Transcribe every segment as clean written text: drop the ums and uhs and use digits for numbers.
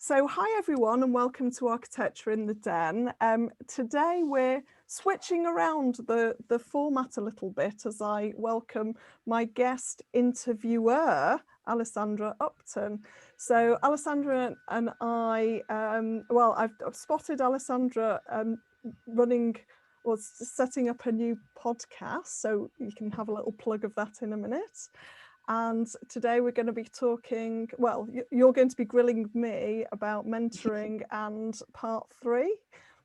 So hi everyone and welcome to Architecture in the Den. Today we're switching around the format a little bit as I welcome my guest interviewer, Alessandra Upton. So Alessandra and I, I've spotted Alessandra running or setting up a new podcast, so you can have a little plug of that in a minute. And today we're going to be talking, well, you're going to be grilling me about mentoring and part 3,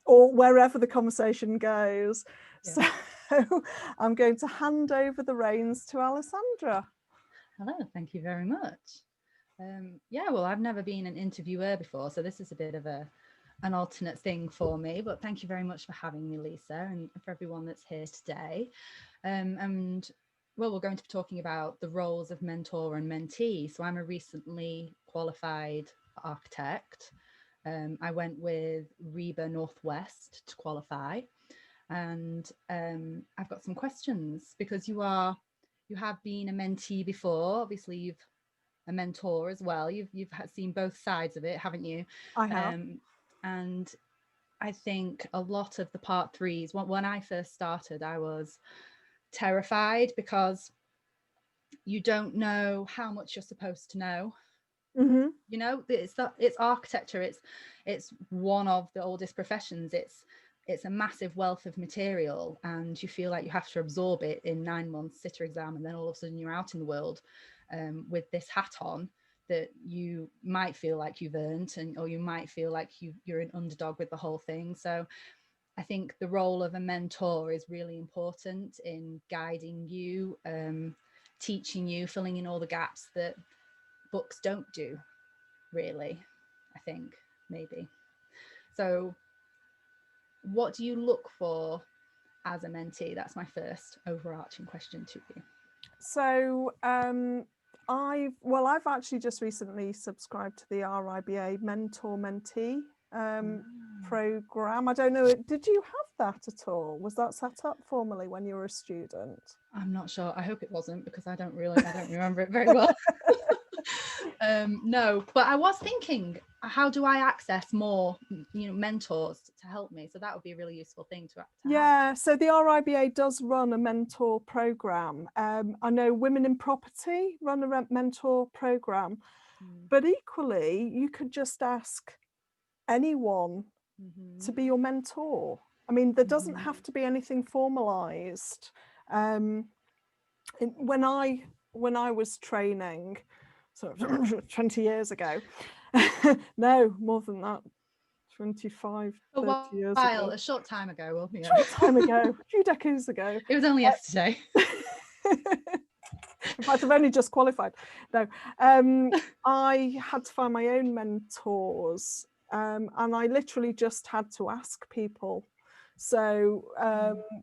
or wherever the conversation goes. Yeah. So I'm going to hand over the reins to Alessandra. Hello, thank you very much. Well, I've never been an interviewer before, so this is a bit of an alternate thing for me, but thank you very much for having me, Lisa, and for everyone that's here today. We're going to be talking about the roles of mentor and mentee. So I'm a recently qualified architect. I went with REBA Northwest to qualify, and I've got some questions because you have been a mentee before. Obviously, you've a mentor as well. You've seen both sides of it, haven't you? I have. And I think a lot of the part 3s, when I first started, I was terrified because you don't know how much you're supposed to know. Mm-hmm. You know, it's architecture. It's one of the oldest professions. It's a massive wealth of material, and you feel like you have to absorb it in 9 months sitter exam, and then all of a sudden you're out in the world with this hat on that you might feel like you've earned, or you might feel like you're an underdog with the whole thing. So I think the role of a mentor is really important in guiding you, teaching you, filling in all the gaps that books don't do, really, I think, maybe. So what do you look for as a mentee? That's my first overarching question to you. So I've actually just recently subscribed to the RIBA Mentor Mentee program. I don't know, did you have that at all? Was that set up formally when you were a student? I'm not sure. I hope it wasn't, because I don't remember it very well. No, but I was thinking, how do I access more, mentors to help me? So that would be a really useful thing to have. So the RIBA does run a mentor program. I know Women in Property run a mentor program, but equally you could just ask anyone to be your mentor. I mean, there doesn't have to be anything formalized. When I was training, so 20 years ago, no, more than that, 25, 30 years ago. A short time ago. Well, yeah. Short time ago, a few decades ago. It was only yesterday. In fact, I've only just qualified. No, I had to find my own mentors, and I literally just had to ask people. So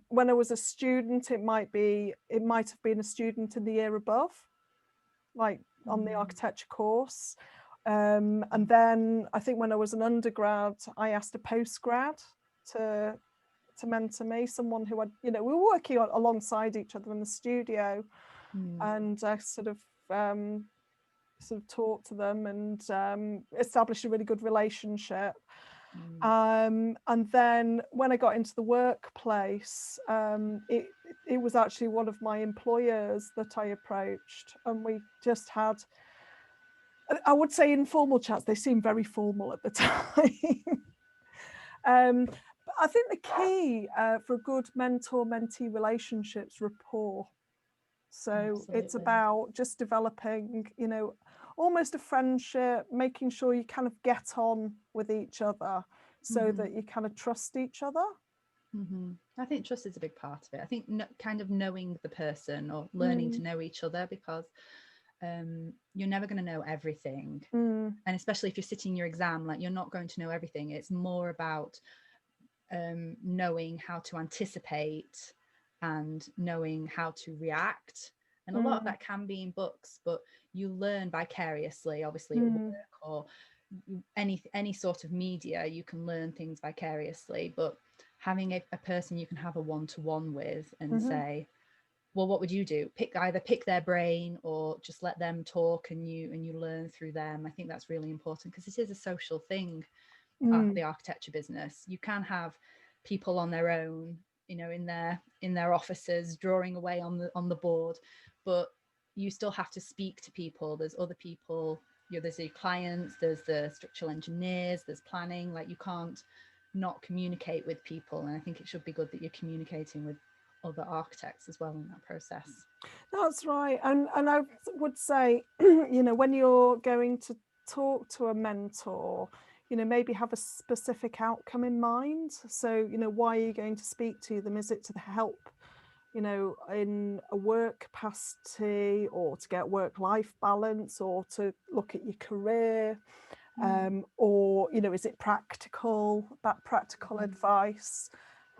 when I was a student, it might have been a student in the year above, like on the architecture course. And then I think when I was an undergrad, I asked a postgrad to mentor me, someone who we were working alongside each other in the studio, and I sort of talked to them and established a really good relationship. And then when I got into the workplace, it was actually one of my employers that I approached, and we just had, I would say, informal chats. They seemed very formal at the time. But I think the key for good mentor-mentee relationships, rapport. So Absolutely. It's about just developing, almost a friendship, making sure you kind of get on with each other so that you kind of trust each other. I think trust is a big part of it. I think kind of knowing the person, or learning to know each other, because you're never going to know everything. And especially if you're sitting your exam, like, you're not going to know everything. It's more about knowing how to anticipate and knowing how to react. And a lot of that can be in books, but you learn vicariously, obviously, at work or any sort of media. You can learn things vicariously, but having a person you can have a one-to-one with and say, well, what would you do? Either pick their brain or just let them talk, and you learn through them. I think that's really important, because it is a social thing. The architecture business, you can have people on their own, you know, in their offices drawing away on the board, but you still have to speak to people. There's other people, you know, there's the clients, there's the structural engineers, there's planning. Like, you can't not communicate with people, and I think it should be good that you're communicating with other architects as well in that process. That's right. And I would say, you know, when you're going to talk to a mentor, you know, maybe have a specific outcome in mind. So, you know, why are you going to speak to them? Is it to help, you know, in a work capacity, or to get work-life balance, or to look at your career? Or, you know, is it practical advice?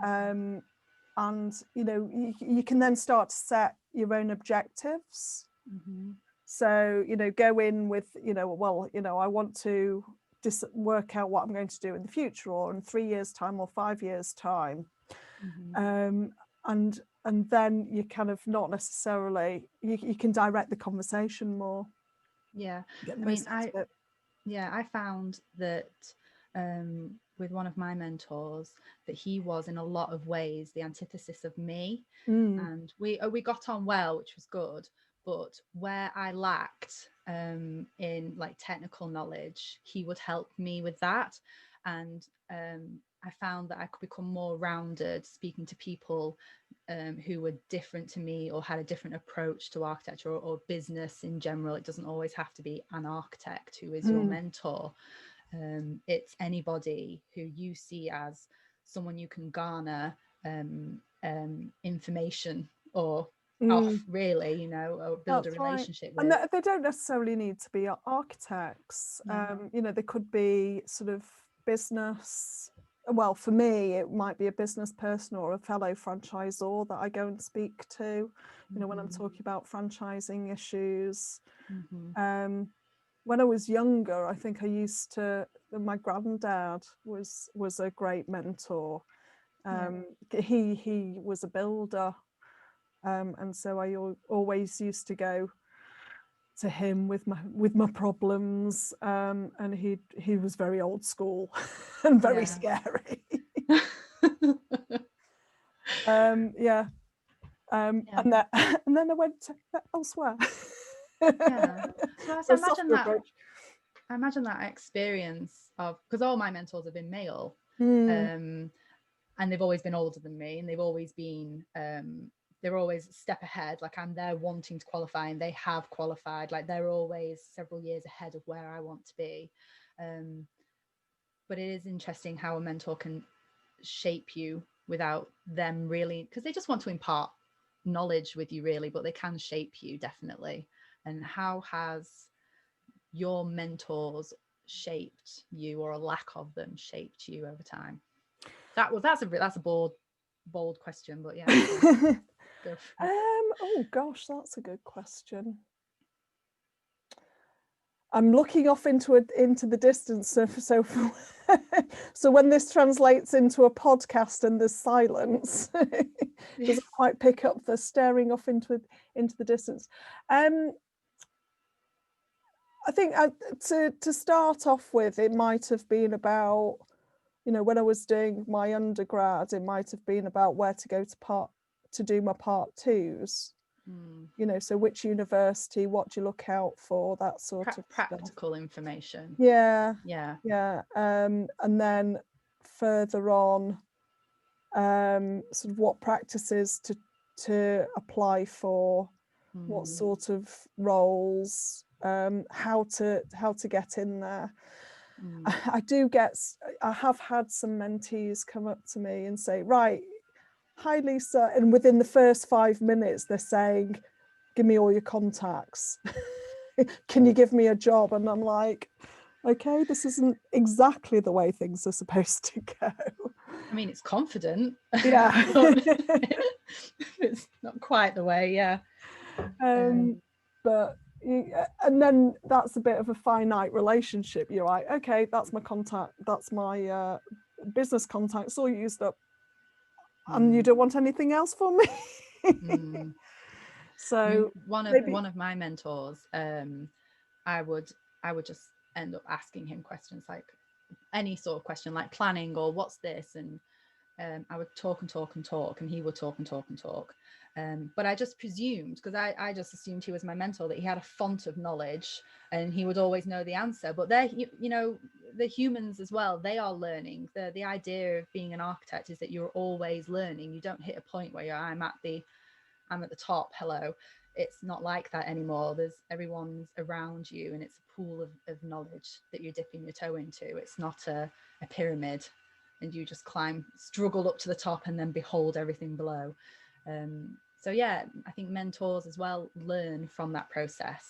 And, you know, you can then start to set your own objectives. So, you know, go in with, you know, well, you know, I want to just work out what I'm going to do in the future, or in 3 years' time, or 5 years' time. And then you kind of not necessarily, you can direct the conversation more. Yeah. I found that with one of my mentors, that he was in a lot of ways the antithesis of me. And we got on well, which was good, but where I lacked in like technical knowledge, he would help me with that. And I found that I could become more rounded speaking to people who were different to me, or had a different approach to architecture, or business in general. It doesn't always have to be an architect who is your mentor. It's anybody who you see as someone you can garner information or off, really, you know, or build a relationship with. And they don't necessarily need to be architects. You know, they could be sort of business. Well, for me, it might be a business person or a fellow franchisor that I go and speak to, you know, when I'm talking about franchising issues. When I was younger, I think I used to, my granddad was a great mentor. He was a builder. And so I always used to go to him with my problems, and he was very old school and very scary. And then I went elsewhere. So I imagine that experience of, because all my mentors have been male, and they've always been older than me, and they've always been they're always a step ahead. Like, I'm there wanting to qualify, and they have qualified. Like, they're always several years ahead of where I want to be. But it is interesting how a mentor can shape you without them really, because they just want to impart knowledge with you, really, but they can shape you, definitely. And how has your mentors shaped you, or a lack of them shaped you over time? That's a bold question, but yeah. Oh gosh, that's a good question. I'm looking off into the distance, so when this translates into a podcast and there's silence, doesn't quite pick up the staring off into the distance. I think to start off with, it might have been about, you know, when I was doing my undergrad, it might have been about where to go to do my part twos. You know, so which university, what do you look out for, that sort of practical stuff. Information. And then further on, sort of what practices to apply for, what sort of roles, how to get in there. I have had some mentees come up to me and say, right, hi Lisa, and within the first 5 minutes they're saying, give me all your contacts. Can you give me a job? And I'm like, okay, this isn't exactly the way things are supposed to go. I mean, it's confident. Yeah. It's not quite the way, but and then that's a bit of a finite relationship. You're like, okay, that's my contact, that's my business contacts all used up, and you don't want anything else from me. So one maybe, of my mentors, I would just end up asking him questions like any sort of question, like planning or what's this, and I would talk and talk and talk, and he would talk and talk and talk. But I just presumed, because I just assumed he was my mentor, that he had a font of knowledge and he would always know the answer. But they're, you know, the humans as well, they are learning. The idea of being an architect is that you're always learning. You don't hit a point where I'm at the top, hello. It's not like that anymore. Everyone's around you, and it's a pool of knowledge that you're dipping your toe into. It's not a pyramid and you just struggle up to the top and then behold everything below. So yeah, I think mentors as well learn from that process,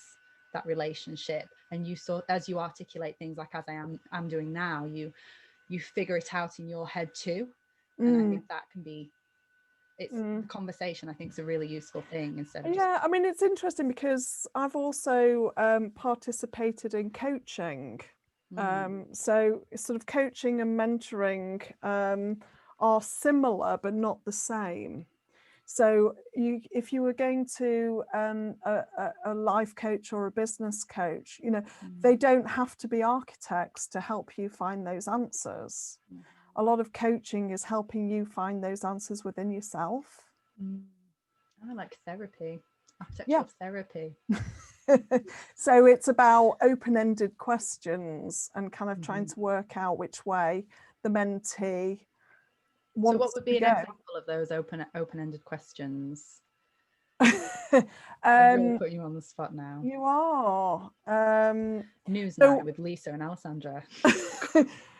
that relationship, and you sort, as you articulate things like as I'm doing now, you figure it out in your head too. And I think that can be, it's the conversation, I think, is a really useful thing instead of just... I mean, it's interesting because I've also participated in coaching. So sort of coaching and mentoring are similar but not the same. So if you were going to a life coach or a business coach, you know, they don't have to be architects to help you find those answers. A lot of coaching is helping you find those answers within yourself. I like therapy, architectural therapy. So it's about open-ended questions and kind of trying to work out which way the mentee wants. So what would be an example of those open-ended questions? I'm really putting you on the spot now. You are. News night with Lisa and Alessandra.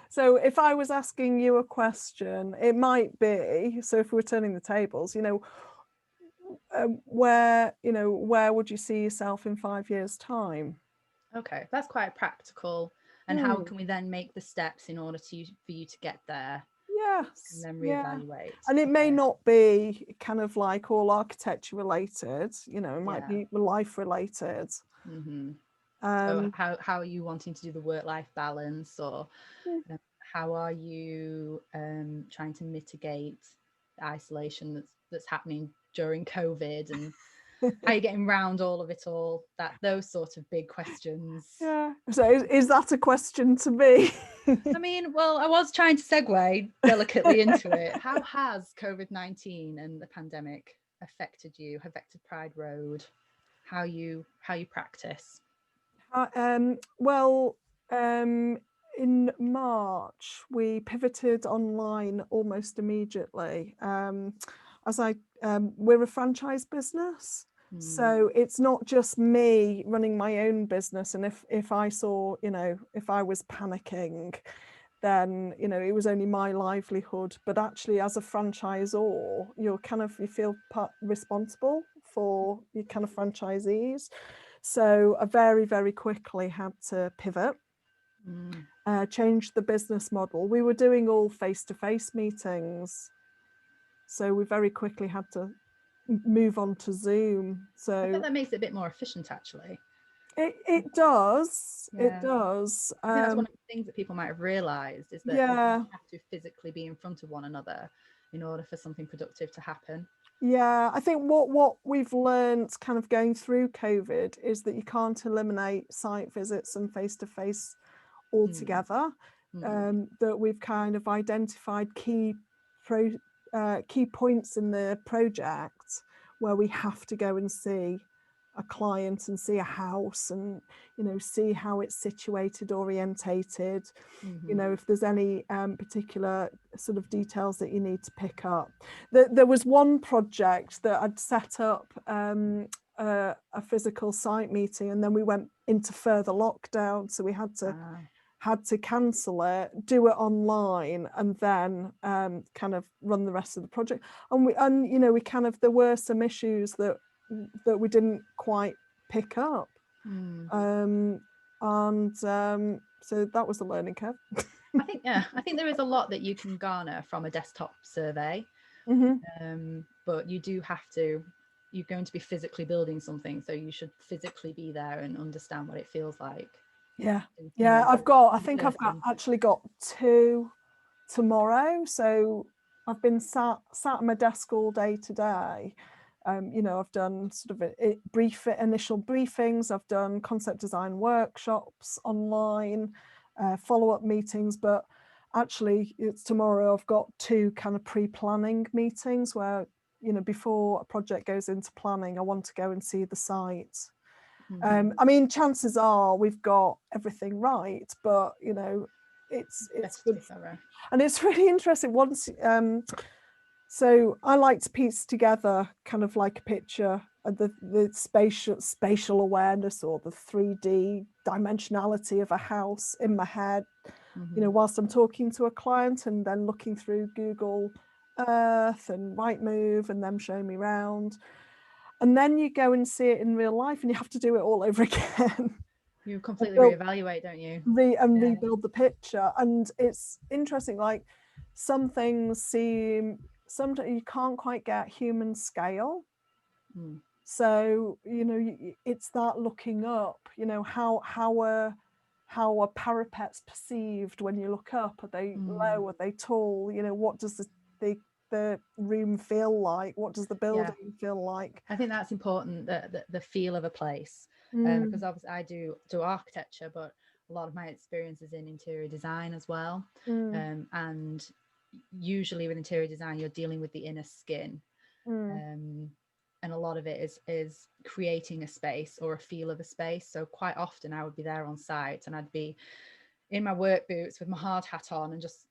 So if I was asking you a question, it might be, so if we're turning the tables, you know, where would you see yourself in 5 years' time? Okay, that's quite practical. And how can we then make the steps in order for you to get there? Yes. And then reevaluate. And it may not be kind of like all architecture related, you know, it might be life related. So how are you wanting to do the work-life balance, or how are you trying to mitigate the isolation that's happening during COVID, and how are you getting around all of it all? Those sort of big questions. Yeah. So is that a question to me? I mean, well, I was trying to segue delicately into it. How has COVID-19 and the pandemic affected Pride Road? How you practice? In March, we pivoted online almost immediately. We're a franchise business. So it's not just me running my own business. And if I saw, you know, if I was panicking, then, you know, it was only my livelihood. But actually, as a franchisor, you feel responsible for your kind of franchisees. So I very, very quickly had to pivot, change the business model. We were doing all face-to-face meetings. So we very quickly had to move on to Zoom. So I think that makes it a bit more efficient, actually. It does. It does. I think that's one of the things that people might have realised, is that you have to physically be in front of one another in order for something productive to happen. Yeah, I think what we've learned kind of going through COVID is that you can't eliminate site visits and face-to-face altogether. That we've kind of identified key points in the project where we have to go and see a client and see a house and, you know, see how it's situated, orientated, you know, if there's any particular sort of details that you need to pick up. There was one project that I'd set up a physical site meeting, and then we went into further lockdown, so we had to cancel it, do it online, and then kind of run the rest of the project. And you know, there were some issues that we didn't quite pick up. So that was a learning curve. I think there is a lot that you can garner from a desktop survey, but you do have to, you're going to be physically building something, so you should physically be there and understand what it feels like. I think I've actually got 2 tomorrow, so I've been sat at my desk all day today, You know, I've done sort of initial briefings, I've done concept design workshops online, follow-up meetings, but actually it's tomorrow I've got 2 kind of pre-planning meetings where, you know, before a project goes into planning, I want to go and see the site. I mean, chances are we've got everything right, but you know, it's good. And it's really interesting once so I like to piece together kind of like a picture of the spatial awareness or the 3D dimensionality of a house in my head, you know, whilst I'm talking to a client, and then looking through Google Earth and Rightmove and them showing me around. And then you go and see it in real life and you have to do it all over again. You completely reevaluate, don't you? Rebuild the picture. And it's interesting, like some things seem, sometimes you can't quite get human scale. So, you know, it's that looking up, you know, how are parapets perceived when you look up? Are they low? Are they tall? You know, what does the room feel like? What does the building feel like? I think that's important, the feel of a place, because obviously I do architecture, but a lot of my experience is in interior design as well. And usually with interior design, you're dealing with the inner skin. And a lot of it is creating a space or a feel of a space. So quite often I would be there on site and I'd be in my work boots with my hard hat on and just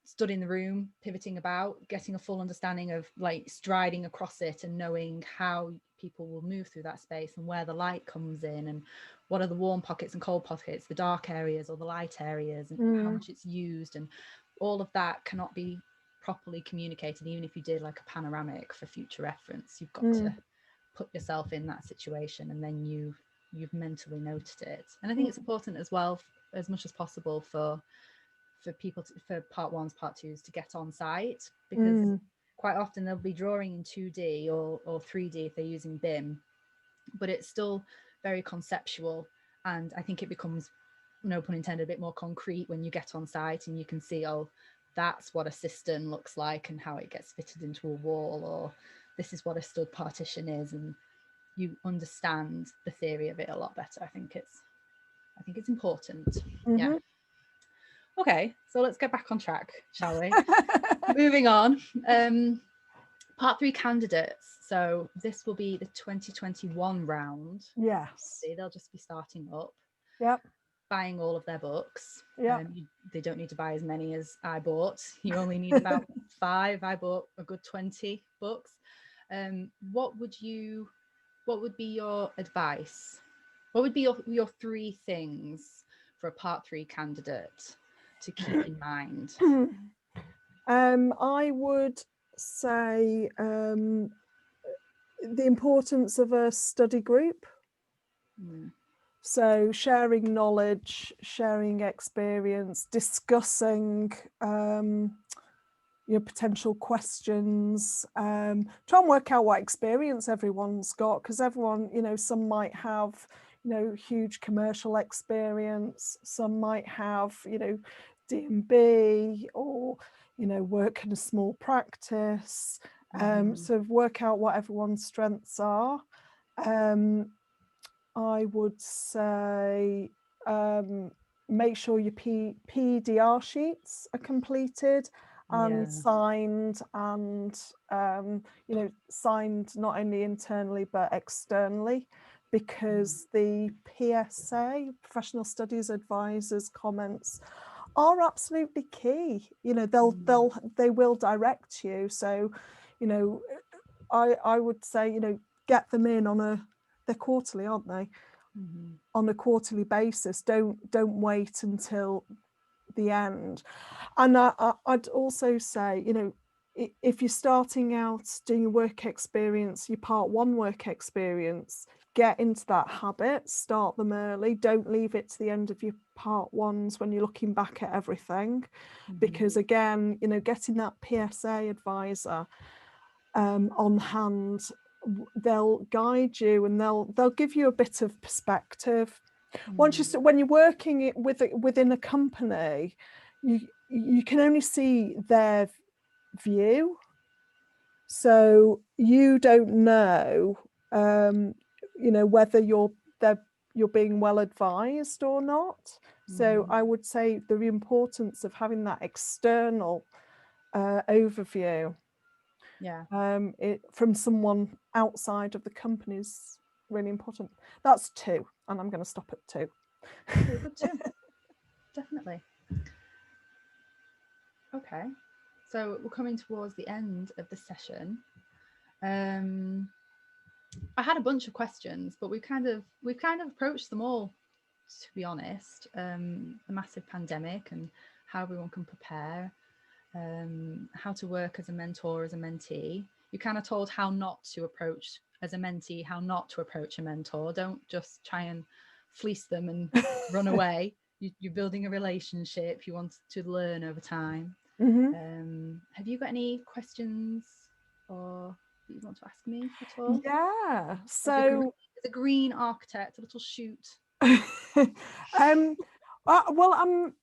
stood in the room, pivoting about, getting a full understanding of like striding across it and knowing how people will move through that space and where the light comes in and what are the warm pockets and cold pockets, the dark areas or the light areas, and how much it's used. And all of that cannot be properly communicated, even if you did like a panoramic for future reference. You've got to put yourself in that situation, and then you've mentally noted it. And I think it's important as well, as much as possible, for people for part 1s, part 2s to get on site, because quite often they'll be drawing in 2D or 3D if they're using BIM, but it's still very conceptual. And I think it becomes, no pun intended, a bit more concrete when you get on site and you can see, oh, that's what a cistern looks like and how it gets fitted into a wall, or this is what a stud partition is, and you understand the theory of it a lot better. I think it's important. Yeah. Okay, so let's get back on track, shall we? Moving on. Part 3 candidates. So this will be the 2021 round. Yes. They'll just be starting up. Yep. Buying all of their books. Yep. They don't need to buy as many as I bought. You only need about 5. I bought a good 20 books. What would be your advice? What would be your 3 things for a part 3 candidate to keep in mind? I would say the importance of a study group. So sharing knowledge, sharing experience, discussing your potential questions, try and work out what experience everyone's got, because everyone, you know, some might have, you know, huge commercial experience, some might have, you know, D&B, or, you know, work in a small practice. So work out what everyone's strengths are. I would say make sure your PDR sheets are completed and signed, and you know, signed not only internally but externally, because the PSA, Professional Studies Advisors, comments are absolutely key. You know, they will direct you. So, you know, I would say, you know, get them in they're quarterly, aren't they? On a quarterly basis. Don't wait until the end. And I'd also say, you know, if you're starting out doing your work experience, your part 1 work experience, get into that habit, start them early. Don't leave it to the end of your part 1s when you're looking back at everything, because again, you know, getting that PSA advisor on hand, they'll guide you and they'll give you a bit of perspective. Once when you're working within a company, you can only see their view. So you don't know, whether you're being well advised or not. So I would say the importance of having that external overview from someone outside of the company is really important. That's 2, and I'm going to stop at 2. Good too. Definitely. Okay, so we're coming towards the end of the session. I had a bunch of questions, but we've kind of approached them all, to be honest. The massive pandemic and how everyone can prepare, how to work as a mentor, as a mentee. You kind of told how not to approach as a mentee, how not to approach a mentor. Don't just try and fleece them and run away. You're building a relationship. You want to learn over time. Have you got any questions or that you want to ask me at all? Yeah. So the green architect, a little shoot. Well,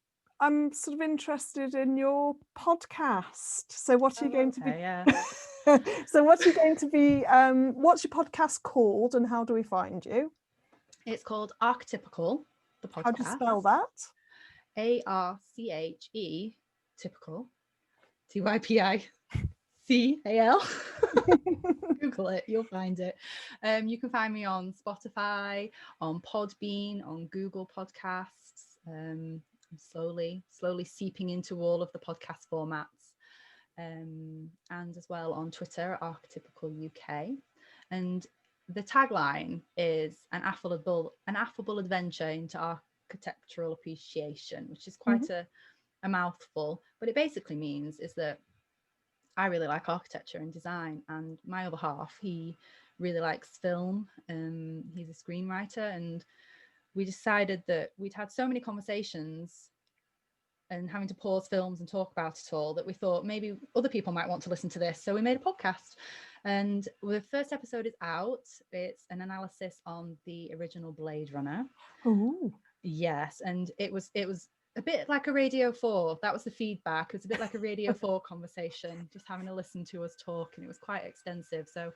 I'm sort of interested in your podcast. So what are you going to be? Yeah. So what are you going to be? What's your podcast called, and how do we find you? It's called Archetypical, the podcast. How do you spell that? ARCHE, typical, TYPICAL. Google it, you'll find it. You can find me on Spotify, on Podbean, on Google Podcasts. I'm slowly seeping into all of the podcast formats, and as well on Twitter, Archetypical UK. And the tagline is an affable adventure into architectural appreciation, which is quite a mouthful, but it basically means is that I really like architecture and design, and my other half, he really likes film. He's a screenwriter, and we decided that we'd had so many conversations and having to pause films and talk about it all that we thought maybe other people might want to listen to this. So we made a podcast, and the first episode is out. It's an analysis on the original Blade Runner. Oh, yes, and it was a bit like a Radio 4. That was the feedback. It was a bit like a Radio 4 conversation, just having a listen to us talk, and it was quite extensive. So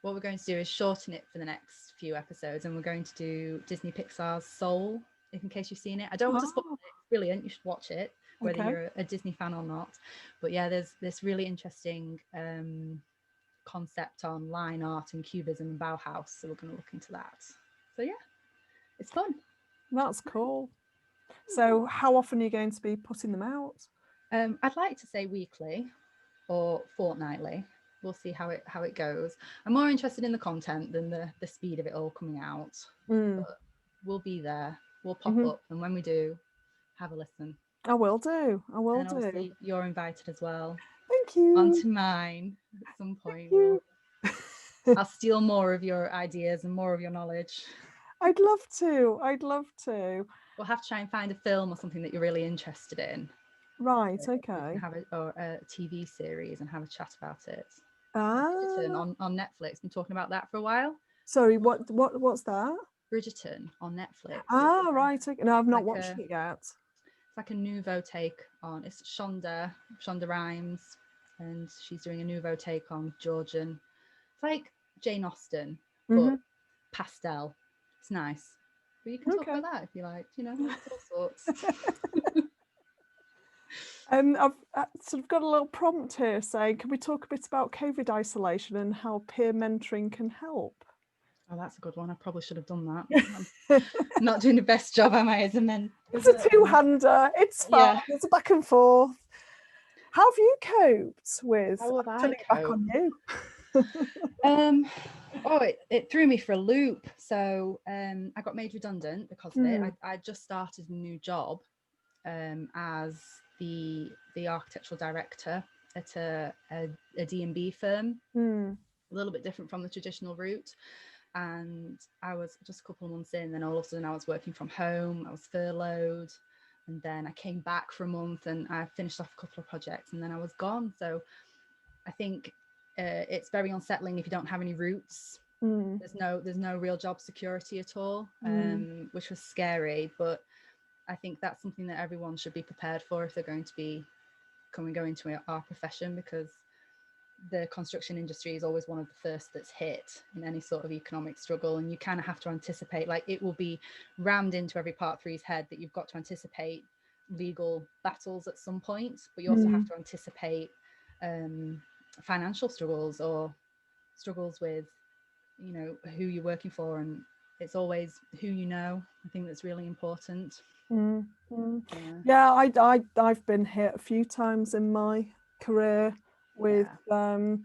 what we're going to do is shorten it for the next few episodes, and we're going to do Disney Pixar's Soul, in case you've seen it. I don't want to spoil it. It's brilliant. You should watch it, whether you're a Disney fan or not. But yeah, there's this really interesting concept on line art and cubism and Bauhaus. So we're going to look into that. So yeah, it's fun. That's cool. So how often are you going to be putting them out? I'd like to say weekly or fortnightly. We'll see how it goes. I'm more interested in the content than the speed of it all coming out. But we'll be there. We'll pop up, and when we do, have a listen. I will do. And obviously you're invited as well. Thank you. Onto mine at some point. I'll steal more of your ideas and more of your knowledge. I'd love to. We'll have to try and find a film or something that you're really interested in. Right, okay. Have a TV series and have a chat about it. Bridgerton on Netflix. Been talking about that for a while. Sorry, what's that? Bridgerton on Netflix. Right. Okay. No, I've not watched it yet. It's like a nouveau take on. It's Shonda Rhimes, and she's doing a nouveau take on Georgian. It's like Jane Austen, but pastel. It's nice. But you can talk about that if you like. All sorts. I've sort of got a little prompt here saying, can we talk a bit about COVID isolation and how peer mentoring can help? Oh, that's a good one. I probably should have done that. I'm not doing the best job, am I? It's a two-hander. It's fine. Yeah. It's a back and forth. How have you coped with turning it back on you? It threw me for a loop. So I got made redundant because of it. I just started a new job as the architectural director at a D&B firm, a little bit different from the traditional route. And I was just a couple of months in, then all of a sudden I was working from home, I was furloughed, and then I came back for a month and I finished off a couple of projects and then I was gone. So I think it's very unsettling if you don't have any roots. There's no real job security at all, which was scary, but I think that's something that everyone should be prepared for if they're going to be going into our profession, because the construction industry is always one of the first that's hit in any sort of economic struggle, and you kind of have to anticipate, like, it will be rammed into every Part 3's head that you've got to anticipate legal battles at some point, but you also have to anticipate financial struggles or struggles with, you know, who you're working for, and it's always who you know. I think that's really important. Yeah, I've been hit a few times in my career with I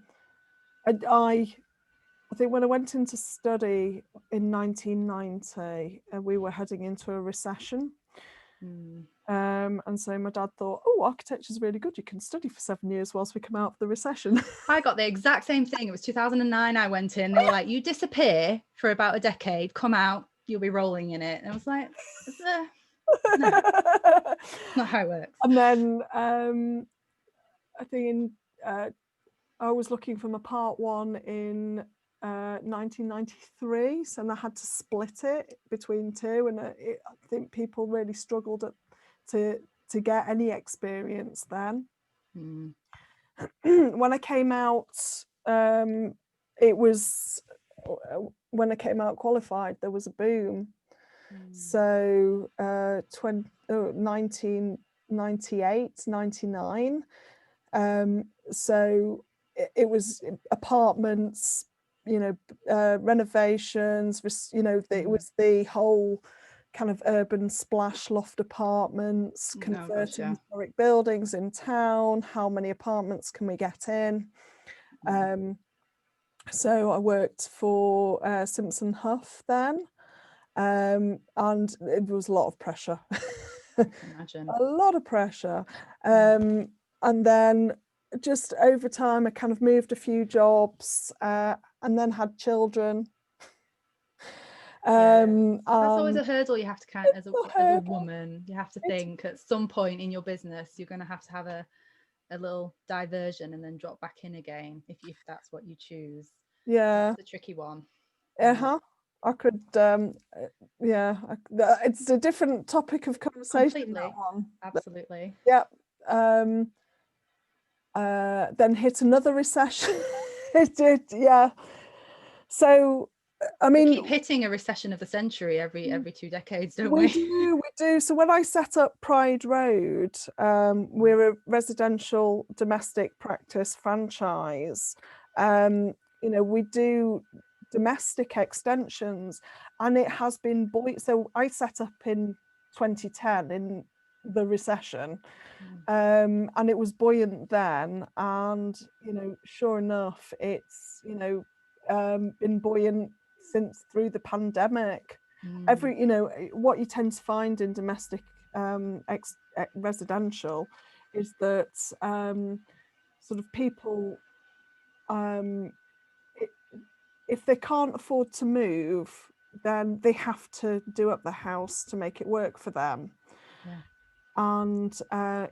think when I went into study in 1990, we were heading into a recession. And so my dad thought, oh, architecture's really good. You can study for 7 years whilst we come out of the recession. I got the exact same thing. It was 2009 I went in. They were like, you disappear for about a decade, come out, you'll be rolling in it. And I was like, no, not how it works. And then I think I was looking for my Part 1 in 1993, so I had to split it between two, and I think people really struggled to get any experience then. When I came out, it was when I came out qualified, there was a boom. So 1998, 99. So it was apartments, you know, renovations, you know, it was the whole kind of urban splash, loft apartments, converting historic buildings in town. How many apartments can we get in? So I worked for Simpson Huff then, and it was a lot of pressure. Imagine. A lot of pressure. And then just over time, I kind of moved a few jobs and then had children. That's always a hurdle you have to count as a woman. You have to think at some point in your business, you're going to have a little diversion and then drop back in again if that's what you choose. Yeah. That's the tricky one. I could, it's a different topic of conversation. Completely. That one. Absolutely. Yeah. Then hit another recession. It did, yeah. So, I mean, we keep hitting a recession of the century every 2 decades, don't we? We do. So when I set up Pride Road, we're a residential domestic practice franchise. You know, we do domestic extensions, and it has been buoyant. So I set up in 2010 in the recession, and it was buoyant then. And you know, sure enough, it's been buoyant since through the pandemic. You know, what you tend to find in domestic residential is that sort of people, if they can't afford to move, then they have to do up the house to make it work for them. And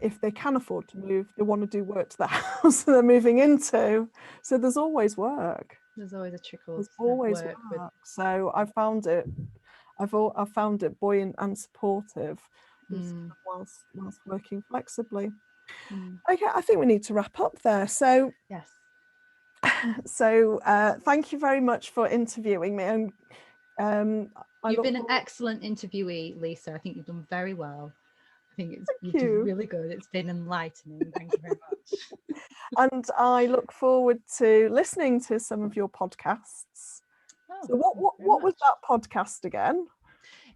if they can afford to move, they want to do work to the house they're moving into. So there's always work. There's always a trickle. There's always work. So I found it. I've found it buoyant and supportive whilst working flexibly. Okay, I think we need to wrap up there. So yes. So thank you very much for interviewing me. And you've been an excellent interviewee, Lisa. I think you've done very well. I think you've done really good. It's been enlightening. Thank you very much. And I look forward to listening to some of your podcasts. So what was that podcast again?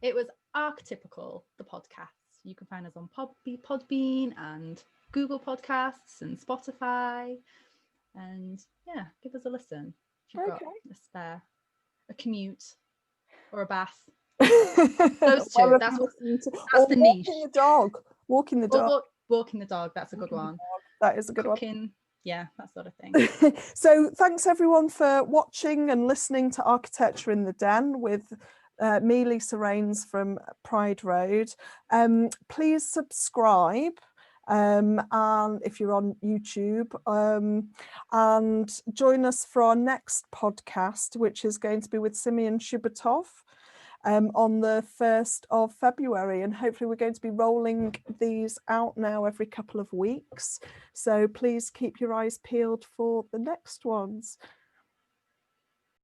It was Archetypical, the podcast. You can find us on Podbean and Google Podcasts and Spotify. And yeah, give us a listen if you've got a spare, a commute or a bath. Those two. That's the niche. Walking the dog. Walking the dog. That's a good one. That is a good one. Yeah, that sort of thing. So thanks everyone for watching and listening to Architecture in the Den with me, Lisa Raynes from Pride Road. Please subscribe. And if you're on YouTube, and join us for our next podcast, which is going to be with Simeon Shubatov. on the 1st of February, and hopefully we're going to be rolling these out now every couple of weeks. So please keep your eyes peeled for the next ones.